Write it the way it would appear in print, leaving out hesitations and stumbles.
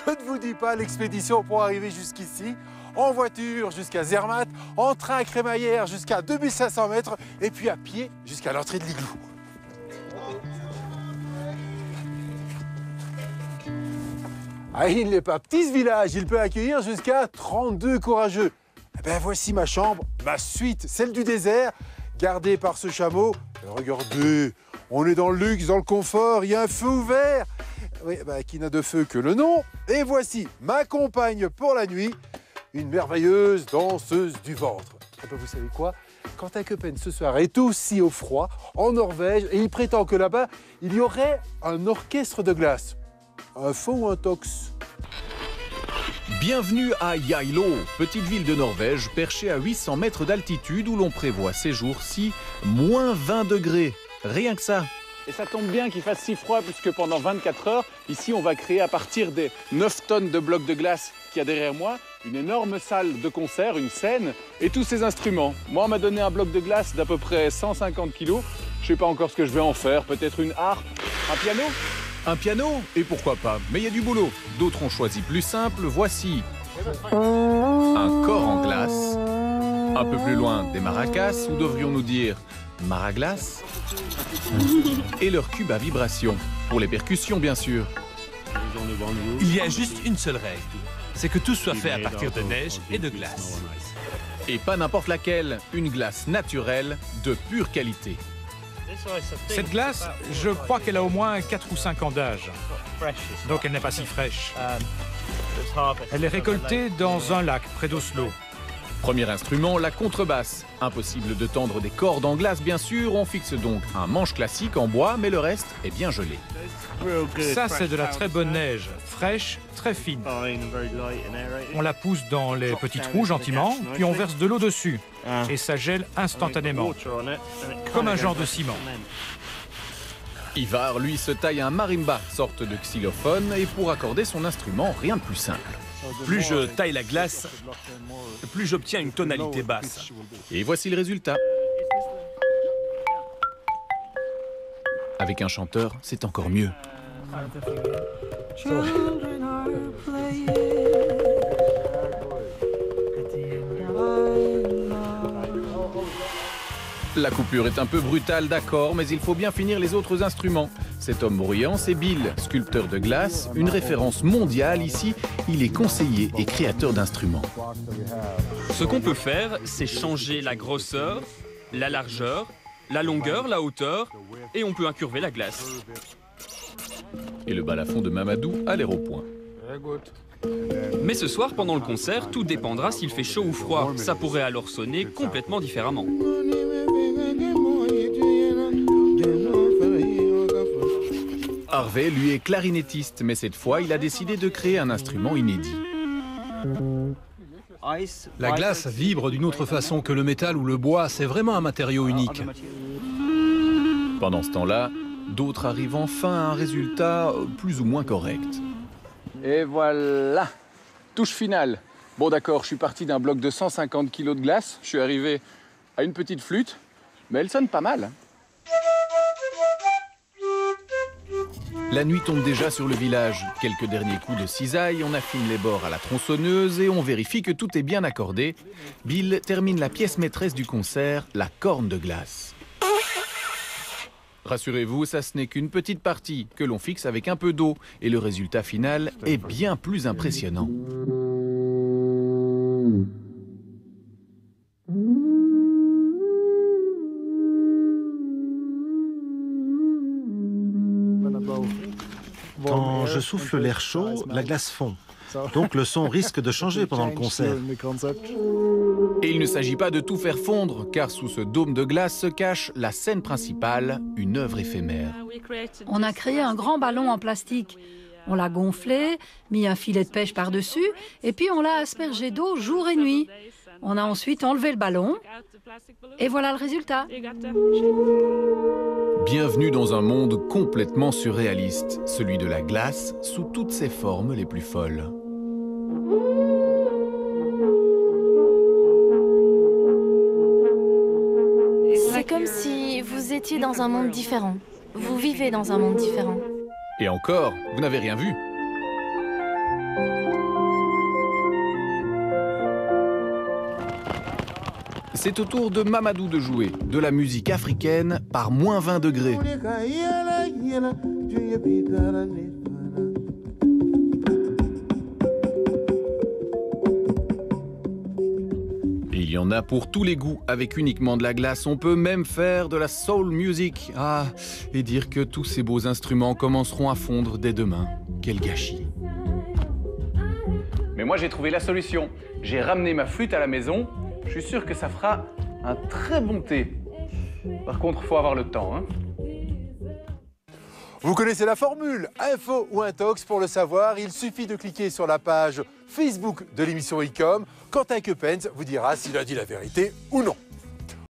je ne vous dis pas l'expédition pour arriver jusqu'ici. En voiture jusqu'à Zermatt, en train à crémaillère jusqu'à 2500 mètres et puis à pied jusqu'à l'entrée de l'igloo. Ah, il n'est pas petit ce village, il peut accueillir jusqu'à 32 courageux. Eh ben, voici ma chambre, ma suite, celle du désert, gardée par ce chameau. Regardez, on est dans le luxe, dans le confort, il y a un feu ouvert. Oui, bah, qui n'a de feu que le nom. Et voici ma compagne pour la nuit, une merveilleuse danseuse du ventre. Et ben, vous savez quoi? Quentin Köppen ce soir est aussi au froid, en Norvège, et il prétend que là-bas, il y aurait un orchestre de glace. Un faux ou un tox? Bienvenue à Geilo, petite ville de Norvège perchée à 800 mètres d'altitude où l'on prévoit ces jours-ci moins 20 degrés. Rien que ça. Et ça tombe bien qu'il fasse si froid puisque pendant 24 heures, ici on va créer à partir des 9 tonnes de blocs de glace qu'il y a derrière moi, une énorme salle de concert, une scène et tous ces instruments. Moi on m'a donné un bloc de glace d'à peu près 150 kilos. Je ne sais pas encore ce que je vais en faire, peut-être une harpe, un piano. Un piano? Et pourquoi pas? Mais il y a du boulot. D'autres ont choisi plus simple. Voici un corps en glace. Un peu plus loin, des maracas, ou devrions-nous dire maraglace. Et leur cube à vibration. Pour les percussions, bien sûr. Il y a juste une seule règle. C'est que tout soit fait à partir de neige et de glace. Et pas n'importe laquelle. Une glace naturelle de pure qualité. Cette glace, je crois qu'elle a au moins 4 ou 5 ans d'âge. Donc elle n'est pas si fraîche. Elle est récoltée dans un lac près d'Oslo. Premier instrument, la contrebasse. Impossible de tendre des cordes en glace, bien sûr. On fixe donc un manche classique en bois, mais le reste est bien gelé. Ça, c'est de la très bonne neige, fraîche, très fine. On la pousse dans les petits trous gentiment, puis on verse de l'eau dessus. Et ça gèle instantanément, comme un genre de ciment. Ivar, lui, se taille un marimba, sorte de xylophone, et pour accorder son instrument, rien de plus simple. Plus je taille la glace, plus j'obtiens une tonalité basse. Et voici le résultat. Avec un chanteur, c'est encore mieux. La coupure est un peu brutale, d'accord, mais il faut bien finir les autres instruments. Cet homme bruyant, c'est Bill, sculpteur de glace, une référence mondiale ici. Il est conseiller et créateur d'instruments. Ce qu'on peut faire, c'est changer la grosseur, la largeur, la longueur, la hauteur, et on peut incurver la glace. Et le balafon de Mamadou a l'air au point. Mais ce soir, pendant le concert, tout dépendra s'il fait chaud ou froid. Ça pourrait alors sonner complètement différemment. Harvey, lui, est clarinettiste, mais cette fois, il a décidé de créer un instrument inédit. La glace vibre d'une autre façon que le métal ou le bois, c'est vraiment un matériau unique. Pendant ce temps-là, d'autres arrivent enfin à un résultat plus ou moins correct. Et voilà, touche finale. Bon d'accord, je suis parti d'un bloc de 150 kg de glace, je suis arrivé à une petite flûte, mais elle sonne pas mal. La nuit tombe déjà sur le village. Quelques derniers coups de cisaille, on affine les bords à la tronçonneuse et on vérifie que tout est bien accordé. Bill termine la pièce maîtresse du concert, la corne de glace. Rassurez-vous, ça ce n'est qu'une petite partie que l'on fixe avec un peu d'eau et le résultat final est bien plus impressionnant. Quand je souffle l'air chaud, la glace fond. Donc le son risque de changer pendant le concert. Et il ne s'agit pas de tout faire fondre, car sous ce dôme de glace se cache la scène principale, une œuvre éphémère. On a créé un grand ballon en plastique. On l'a gonflé, mis un filet de pêche par-dessus, et puis on l'a aspergé d'eau jour et nuit. On a ensuite enlevé le ballon, et voilà le résultat. Bienvenue dans un monde complètement surréaliste, celui de la glace sous toutes ses formes les plus folles. C'est comme si vous étiez dans un monde différent. Vous vivez dans un monde différent. Et encore, vous n'avez rien vu. C'est au tour de Mamadou de jouer de la musique africaine par moins 20 degrés. Il y en a pour tous les goûts, avec uniquement de la glace. On peut même faire de la soul music. Ah, et dire que tous ces beaux instruments commenceront à fondre dès demain. Quel gâchis. Mais moi j'ai trouvé la solution. J'ai ramené ma flûte à la maison. Je suis sûr que ça fera un très bon thé. Par contre, il faut avoir le temps, hein. Vous connaissez la formule, info ou intox, pour le savoir, il suffit de cliquer sur la page Facebook de l'émission ICOM. Quentin Keupens vous dira s'il a dit la vérité ou non.